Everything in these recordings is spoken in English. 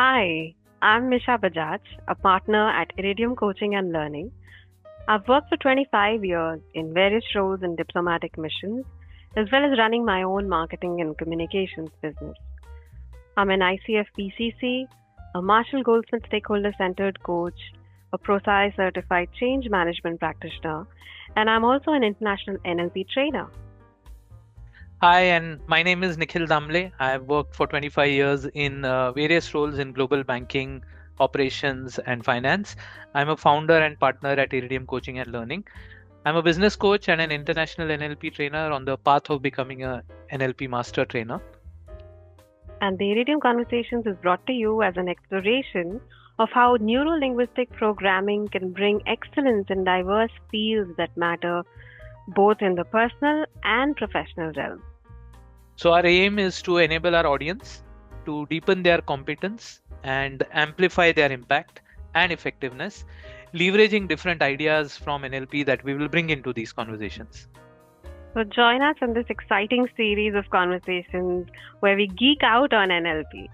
Hi, I'm Misha Bajaj, a partner at Iridium Coaching and Learning. I've worked for 25 years in various roles in diplomatic missions, as well as running my own marketing and communications business. I'm an ICF PCC, a Marshall Goldsmith Stakeholder Centered Coach, a ProSci certified change management practitioner, and I'm also an international NLP trainer. Hi, and my name is Nikhil Damle. I have worked for 25 years in various roles in global banking, operations, and finance. I'm a founder and partner at Iridium Coaching and Learning. I'm a business coach and an international NLP trainer on the path of becoming a NLP master trainer. And the Iridium Conversations is brought to you as an exploration of how neuro-linguistic programming can bring excellence in diverse fields that matter both in the personal and professional realm. So, our aim is to enable our audience to deepen their competence and amplify their impact and effectiveness, leveraging different ideas from NLP that we will bring into these conversations. So join us in this exciting series of conversations where we geek out on NLP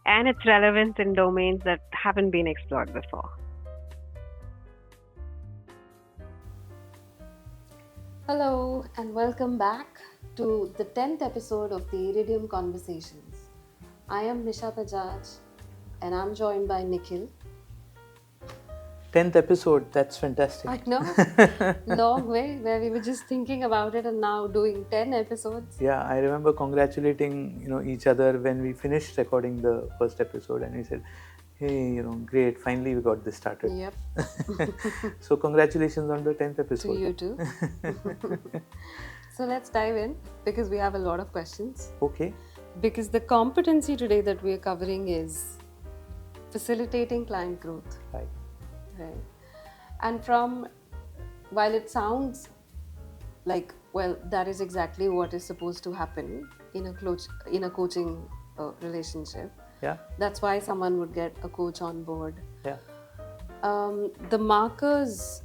and its relevance in domains that haven't been explored before. Hello and welcome back to the 10th episode of the Iridium Conversations. I am Misha Bajaj and I'm joined by Nikhil. 10th episode, that's fantastic. I know, long way where we were just thinking about it and now doing 10 episodes. Yeah, I remember congratulating each other when we finished recording the first episode, and we said, "Hey, great! Finally, we got this started." Yep. So congratulations on the 10th episode. To you too. So let's dive in because we have a lot of questions. Okay. Because the competency today that we are covering is facilitating client growth. Right. And while it sounds like, well, that is exactly what is supposed to happen in a coaching relationship. Yeah. That's why someone would get a coach on board. Yeah. The markers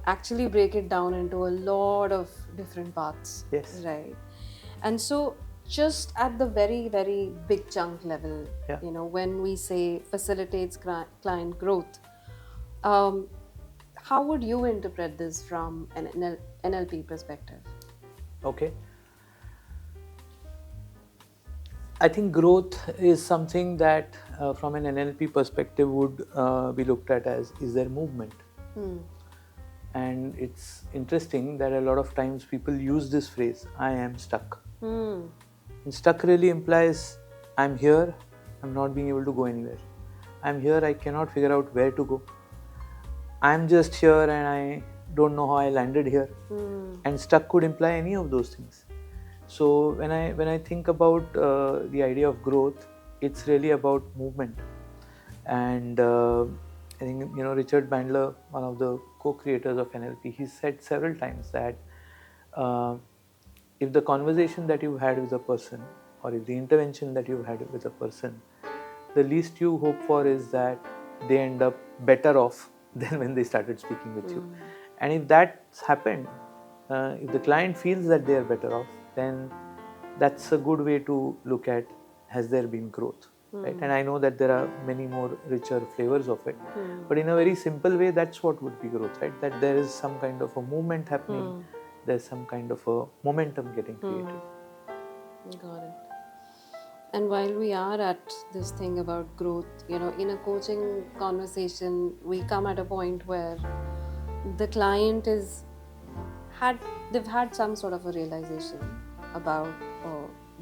actually break it down into a lot of different parts. Yes. Right. And so just at the very, very big chunk level, when we say facilitates client growth, how would you interpret this from an NLP perspective? Okay. I think growth is something that from an NLP perspective would be looked at as, is there movement? And it's interesting that a lot of times people use this phrase, I am stuck. And stuck really implies I'm here, I'm not being able to go anywhere. I'm here, I cannot figure out where to go. I'm just here and I don't know how I landed here. And stuck could imply any of those things. So when I think about the idea of growth, it's really about movement. And I think Richard Bandler, one of the co-creators of NLP, he said several times that if the conversation that you had with a person, or if the intervention that you had with a person, the least you hope for is that they end up better off than when they started speaking with you. And if that's happened, if the client feels that they are better off, then that's a good way to look at, has there been growth? Right? And I know that there are many more richer flavors of it, but in a very simple way, that's what would be growth, right? That there is some kind of a movement happening, there's some kind of a momentum getting created. Got it. And while we are at this thing about growth, in a coaching conversation, we come at a point where the client they've had some sort of a realization about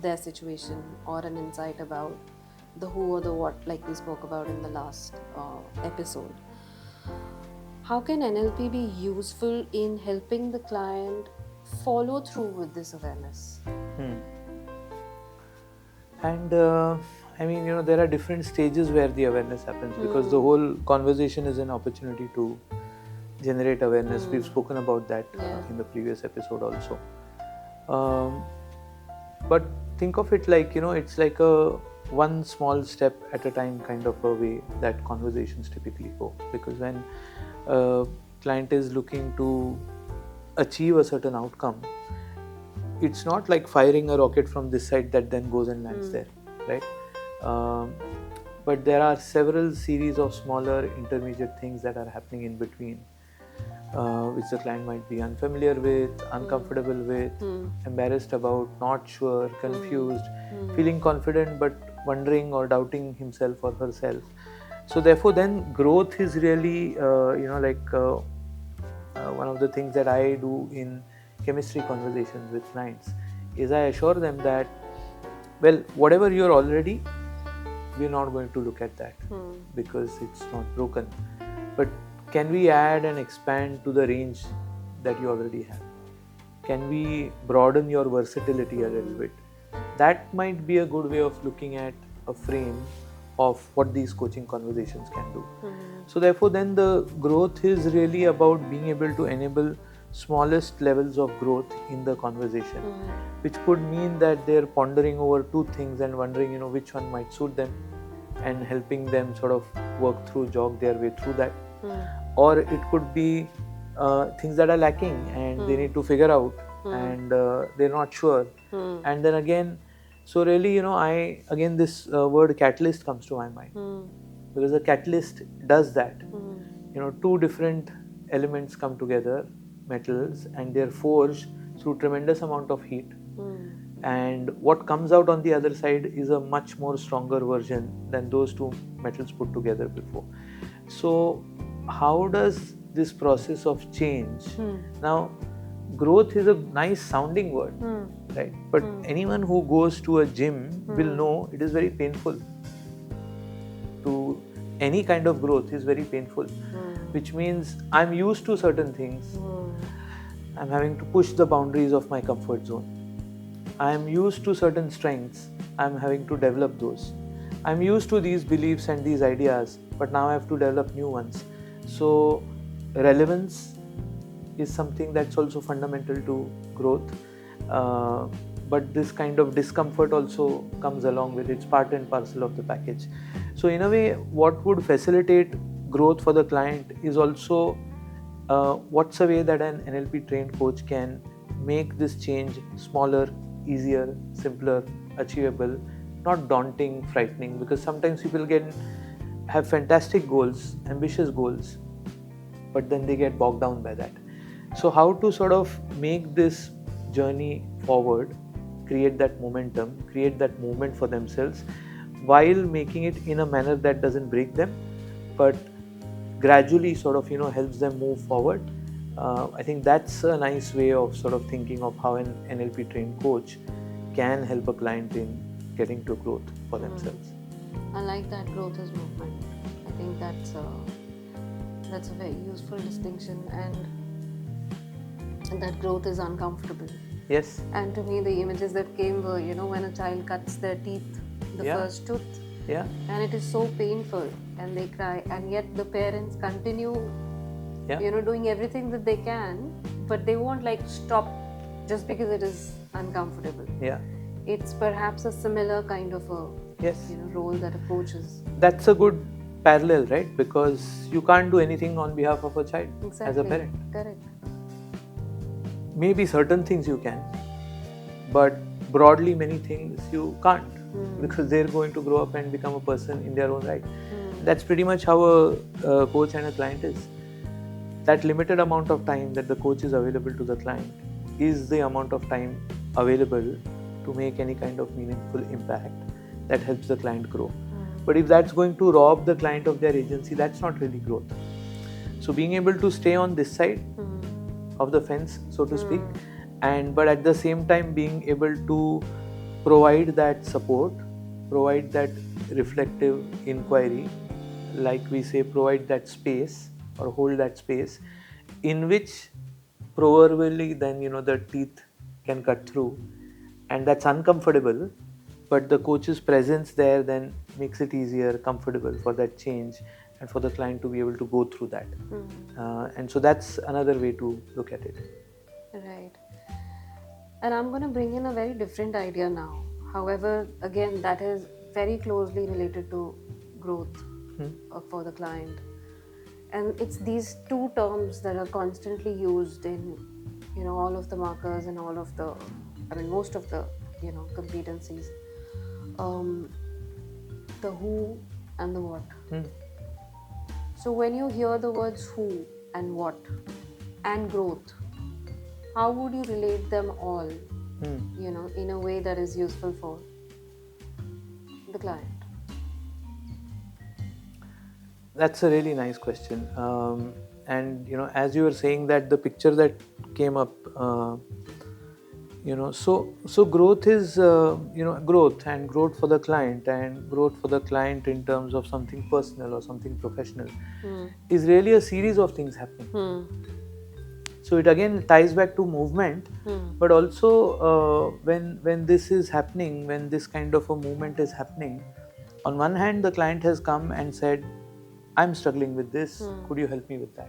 their situation or an insight about the who or the what, like we spoke about in the last episode. How can NLP be useful in helping the client follow through with this awareness? And there are different stages where the awareness happens, because the whole conversation is an opportunity to generate awareness. We've spoken about that in the previous episode also. But think of it like, it's like a one small step at a time kind of a way that conversations typically go. Because when a client is looking to achieve a certain outcome, it's not like firing a rocket from this side that then goes and lands there, right? Um, but there are several series of smaller intermediate things that are happening in between, which the client might be unfamiliar with, uncomfortable with, embarrassed about, not sure, confused, feeling confident but wondering or doubting himself or herself. So therefore then growth is really one of the things that I do in chemistry conversations with clients is I assure them that, well, whatever you're already, we're not going to look at that because it's not broken. But can we add and expand to the range that you already have? Can we broaden your versatility a little bit? That might be a good way of looking at a frame of what these coaching conversations can do. So therefore then the growth is really about being able to enable smallest levels of growth in the conversation, which could mean that they're pondering over two things and wondering, which one might suit them, and helping them sort of work through, jog their way through that. Or it could be things that are lacking and they need to figure out and they're not sure. And then again, so really, this word catalyst comes to my mind, because a catalyst does that. Two different elements come together, metals, and they're forged through tremendous amount of heat. And what comes out on the other side is a much more stronger version than those two metals put together before. So how does this process of change, now growth is a nice sounding word, right? But anyone who goes to a gym will know it is very painful. To any kind of growth is very painful, which means I'm used to certain things. I'm having to push the boundaries of my comfort zone. I'm used to certain strengths. I'm having to develop those. I'm used to these beliefs and these ideas, but now I have to develop new ones. So relevance is something that's also fundamental to growth. But this kind of discomfort also comes along with it. It's part and parcel of the package. So in a way, what would facilitate growth for the client is also what's a way that an NLP trained coach can make this change smaller, easier, simpler, achievable, not daunting, frightening, because sometimes people have fantastic goals, ambitious goals, but then they get bogged down by that. So how to sort of make this journey forward, create that momentum, create that movement for themselves, while making it in a manner that doesn't break them, but gradually sort of helps them move forward. I think that's a nice way of sort of thinking of how an NLP trained coach can help a client in getting to growth for themselves. I like that growth is movement. I think that's a very useful distinction, and that growth is uncomfortable. Yes. And to me, the images that came were, when a child cuts their teeth, the first tooth, and it is so painful, and they cry, and yet the parents continue, doing everything that they can, but they won't stop just because it is uncomfortable. Yeah. It's perhaps a similar kind of a role that a coach is. That's a good parallel, right? Because you can't do anything on behalf of a child as a parent. Correct. Maybe certain things you can, but broadly many things you can't, because they're going to grow up and become a person in their own right. That's pretty much how a coach and a client is. That limited amount of time that the coach is available to the client is the amount of time available to make any kind of meaningful impact that helps the client grow. But if that's going to rob the client of their agency, that's not really growth. So being able to stay on this side of the fence, so to speak, but at the same time being able to provide that support, provide that reflective inquiry, like we say, provide that space or hold that space in which proverbially then the teeth can cut through, and that's uncomfortable, but the coach's presence there then makes it easier, comfortable for that change, and for the client to be able to go through that. And so that's another way to look at it. Right. And I'm going to bring in a very different idea now. However, again, that is very closely related to growth for the client. And it's these two terms that are constantly used in, all of the markers and all of the, most of the, competencies. the who and the what. Hmm. So when you hear the words who and what and growth, how would you relate them all, in a way that is useful for the client? That's a really nice question. And as you were saying that, the picture that came up, so growth is growth, and growth for the client, and growth for the client in terms of something personal or something professional is really a series of things happening. So it again ties back to movement, but also when this is happening, when this kind of a movement is happening, on one hand the client has come and said, I'm struggling with this, could you help me with that?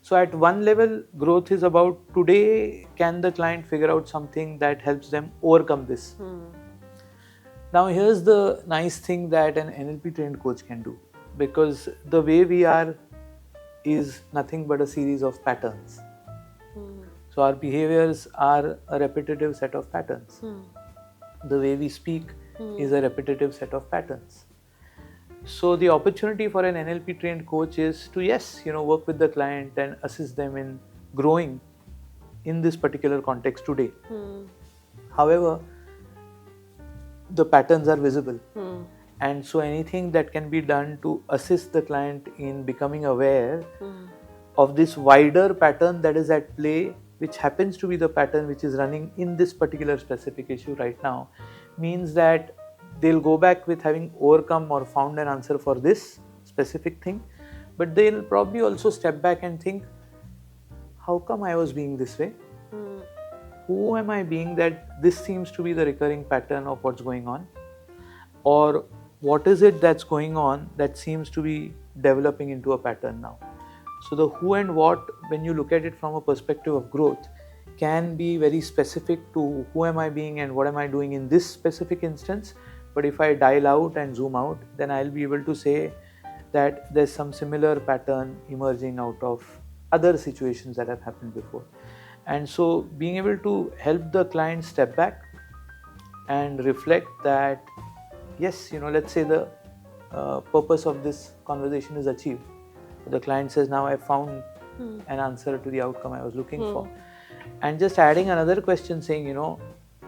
So at one level, growth is about today, can the client figure out something that helps them overcome this? Now here's the nice thing that an NLP trained coach can do, because the way we are is nothing but a series of patterns. So our behaviors are a repetitive set of patterns. The way we speak is a repetitive set of patterns. So the opportunity for an NLP trained coach is to, work with the client and assist them in growing in this particular context today. However, the patterns are visible. And so anything that can be done to assist the client in becoming aware of this wider pattern that is at play, which happens to be the pattern which is running in this particular specific issue right now, means that they'll go back with having overcome or found an answer for this specific thing, but they'll probably also step back and think, how come I was being this way? Who am I being that this seems to be the recurring pattern of what's going on? Or what is it that's going on that seems to be developing into a pattern now? So the who and what, when you look at it from a perspective of growth, can be very specific to who am I being and what am I doing in this specific instance. But if I dial out and zoom out, then I'll be able to say that there's some similar pattern emerging out of other situations that have happened before. And so being able to help the client step back and reflect that, yes, let's say the purpose of this conversation is achieved. The client says, now I found an answer to the outcome I was looking for. And just adding another question saying,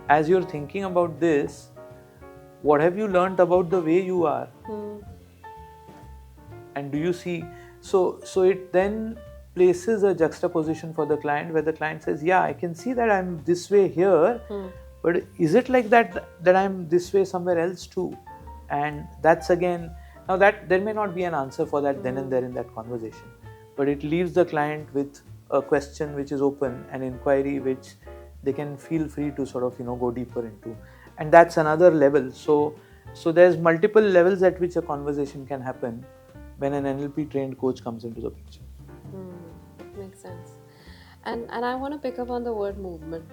as you're thinking about this, what have you learned about the way you are? And do you see? So it then places a juxtaposition for the client where the client says, yeah, I can see that I'm this way here, but is it like that I'm this way somewhere else too? And that's again, now that there may not be an answer for that then and there in that conversation, but it leaves the client with a question which is open, an inquiry which they can feel free to sort of go deeper into. And that's another level. So there's multiple levels at which a conversation can happen when an NLP trained coach comes into the picture. Makes sense. And I want to pick up on the word movement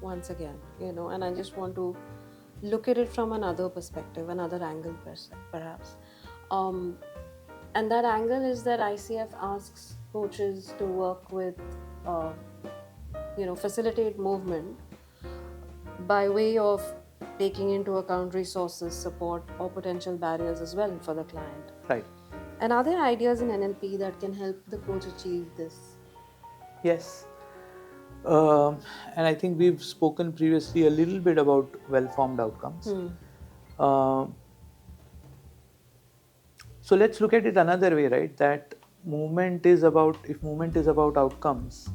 once again, and I just want to look at it from another perspective, another angle perhaps. And that angle is that ICF asks coaches to work with, facilitate movement by way of taking into account resources, support, or potential barriers as well for the client. Right. And are there ideas in NLP that can help the coach achieve this? Yes. And I think we've spoken previously a little bit about well-formed outcomes. So let's look at it another way, right? That if movement is about outcomes,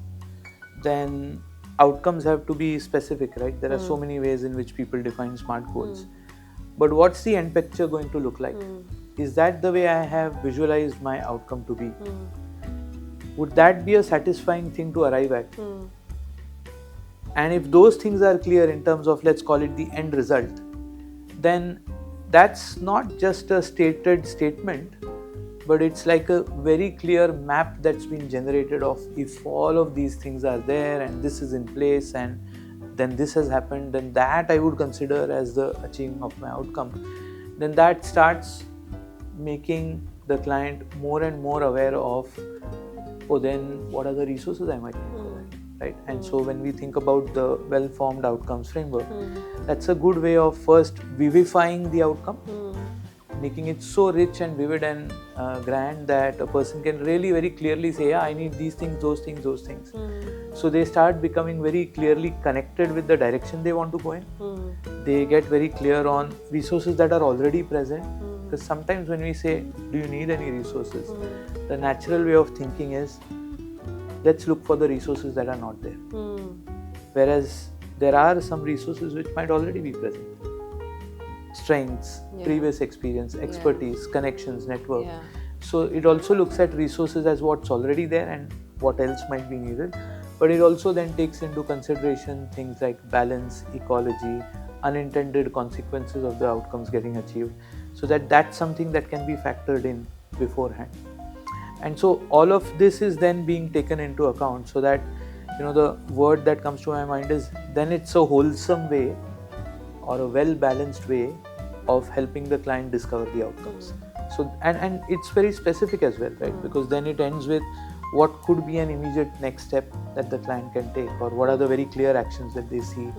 then outcomes have to be specific, right? There are so many ways in which people define SMART goals. But what's the end picture going to look like? Is that the way I have visualized my outcome to be? Would that be a satisfying thing to arrive at? And if those things are clear in terms of, let's call it the end result, then that's not just a stated statement, but it's like a very clear map that's been generated of, if all of these things are there and this is in place and then this has happened, then that I would consider as the achieving of my outcome. Then that starts making the client more and more aware of, then what are the resources I might need for that, right? And so when we think about the well-formed outcomes framework, that's a good way of first vivifying the outcome, making it so rich and vivid and grand that a person can really very clearly say, yeah, I need these things, those things, those things. So they start becoming very clearly connected with the direction they want to go in. They get very clear on resources that are already present. Because sometimes when we say, do you need any resources? The natural way of thinking is, let's look for the resources that are not there. Whereas there are some resources which might already be present. Strengths, previous experience, expertise, connections, network. So it also looks at resources as what's already there and what else might be needed. But it also then takes into consideration things like balance, ecology, unintended consequences of the outcomes getting achieved. So that's something that can be factored in beforehand. And so all of this is then being taken into account, so that, the word that comes to my mind is, then it's a wholesome way or a well-balanced way of helping the client discover the outcomes. So and it's very specific as well, right? Because then it ends with what could be an immediate next step that the client can take, or what are the very clear actions that they see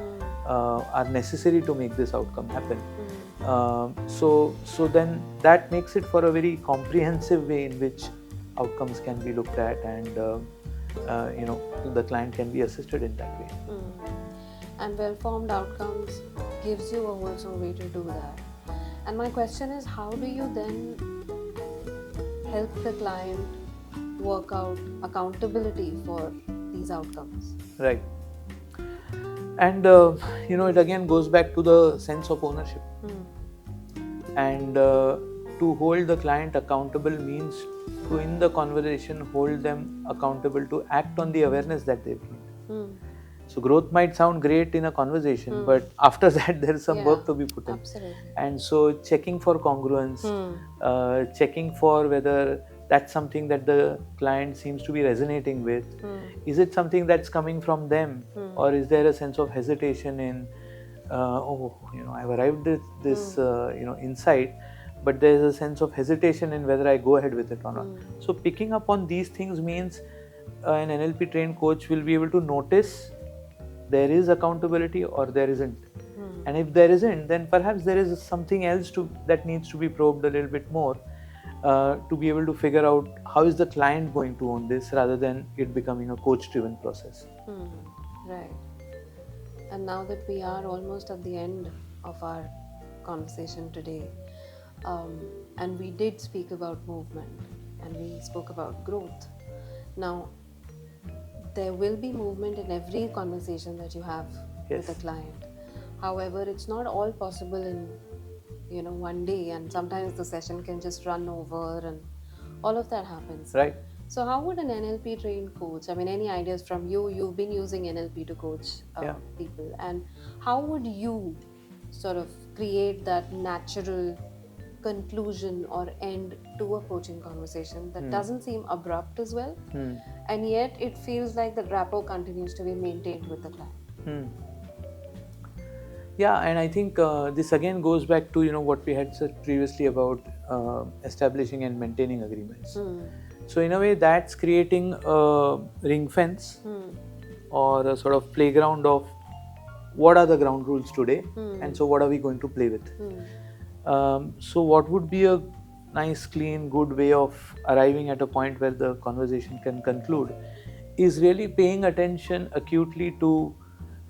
are necessary to make this outcome happen. So then that makes it for a very comprehensive way in which outcomes can be looked at, and the client can be assisted in that way. And well-formed outcomes gives you a wholesome way to do that. And my question is, how do you then help the client work out accountability for these outcomes? Right. And it again goes back to the sense of ownership. And to hold the client accountable means to, in the conversation, hold them accountable to act on the awareness that they've gained. So growth might sound great in a conversation, but after that there's some work to be put in. Absolutely. And so checking for congruence, checking for whether that's something that the client seems to be resonating with. Is it something that's coming from them, or is there a sense of hesitation in, I've arrived at this, insight, but there's a sense of hesitation in whether I go ahead with it or not. So picking up on these things means an NLP trained coach will be able to notice there is accountability or there isn't. And if there isn't, then perhaps there is something else that needs to be probed a little bit more to be able to figure out how is the client going to own this, rather than it becoming a coach-driven process. Right. And now that we are almost at the end of our conversation today, and we did speak about movement and we spoke about growth. Now, there will be movement in every conversation that you have with a client. However, it's not all possible in one day, and sometimes the session can just run over and all of that happens. Right. So how would an NLP trained coach, any ideas from you? You've been using NLP to coach people, and how would you sort of create that natural conclusion or end to a coaching conversation that doesn't seem abrupt as well, and yet it feels like the rapport continues to be maintained with the client? Yeah, and I think this again goes back to what we had said previously about establishing and maintaining agreements. So in a way, that's creating a ring fence or a sort of playground of what are the ground rules today, and so what are we going to play with. So what would be a nice, clean, good way of arriving at a point where the conversation can conclude is really paying attention acutely to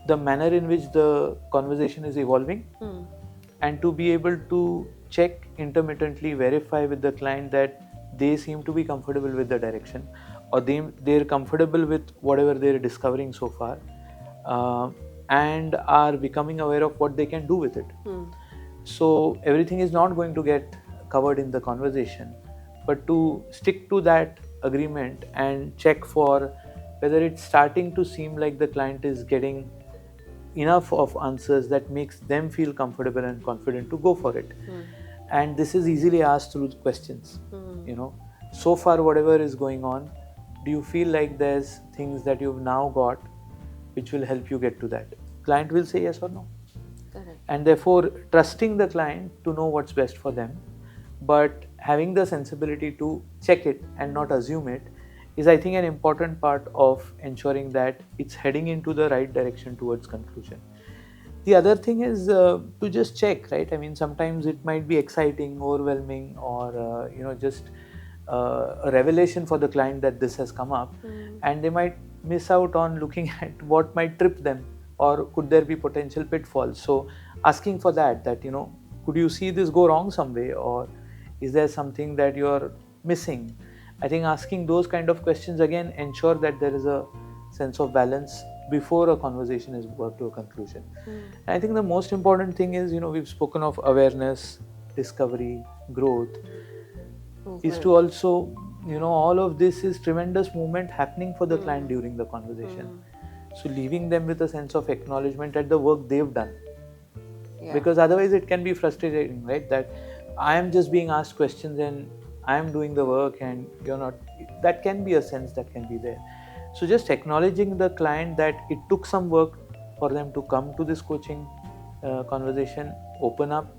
the manner in which the conversation is evolving, and to be able to check intermittently, verify with the client that they seem to be comfortable with the direction, or they're comfortable with whatever they're discovering so far, and are becoming aware of what they can do with it. So everything is not going to get covered in the conversation, but to stick to that agreement and check for whether it's starting to seem like the client is getting enough of answers that makes them feel comfortable and confident to go for it. And this is easily asked through questions. So far whatever is going on, do you feel like there's things that you've now got which will help you get to that? Client will say yes or no. Correct. And therefore trusting the client to know what's best for them, but having the sensibility to check it and not assume it, is I think an important part of ensuring that it's heading into the right direction towards conclusion. The other thing is to just check, right? I mean, sometimes it might be exciting, overwhelming, or just a revelation for the client that this has come up, and they might miss out on looking at what might trip them, or could there be potential pitfalls. So asking for that could you see this go wrong some way, or is there something that you're missing? I think asking those kind of questions again ensure that there is a sense of balance before a conversation is brought to a conclusion. I think the most important thing is, we've spoken of awareness, discovery, growth, is to also, all of this is tremendous movement happening for the client during the conversation. So leaving them with a sense of acknowledgement at the work they've done. Yeah. Because otherwise it can be frustrating, right? That I am just being asked questions and I am doing the work and you're not. That can be a sense that can be there. So just acknowledging the client that it took some work for them to come to this coaching conversation, open up,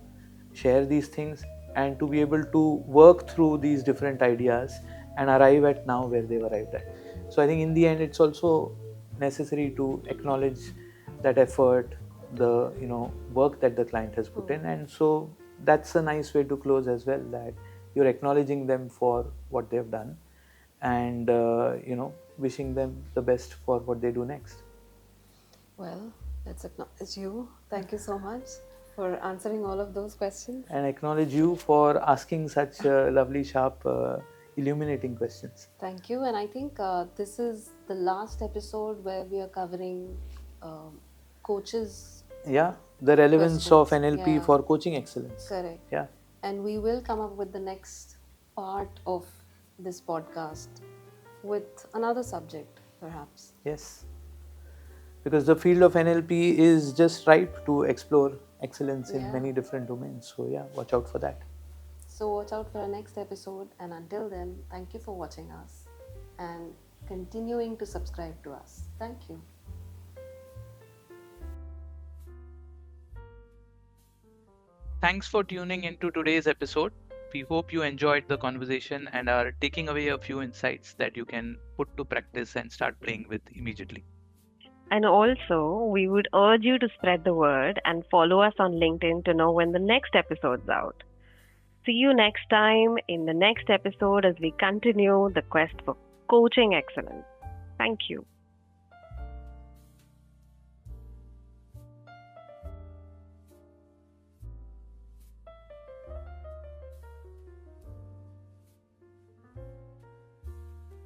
share these things, and to be able to work through these different ideas and arrive at now where they've arrived at. So I think in the end it's also necessary to acknowledge that effort, the work that the client has put in, and so that's a nice way to close as well, that you're acknowledging them for what they've done and wishing them the best for what they do next. Well, let's acknowledge you. Thank you so much for answering all of those questions. And acknowledge you for asking such lovely, sharp, illuminating questions. Thank you. And I think this is the last episode where we are covering coaches. Yeah, the relevance of NLP for coaching excellence. Correct. Yeah. And we will come up with the next part of this podcast with another subject, perhaps. Yes. Because the field of NLP is just ripe to explore excellence in many different domains. So yeah, watch out for that. So watch out for our next episode, and until then, thank you for watching us and continuing to subscribe to us. Thank you. Thanks for tuning into today's episode. We hope you enjoyed the conversation and are taking away a few insights that you can put to practice and start playing with immediately. And also, we would urge you to spread the word and follow us on LinkedIn to know when the next episode's out. See you next time in the next episode as we continue the quest for coaching excellence. Thank you.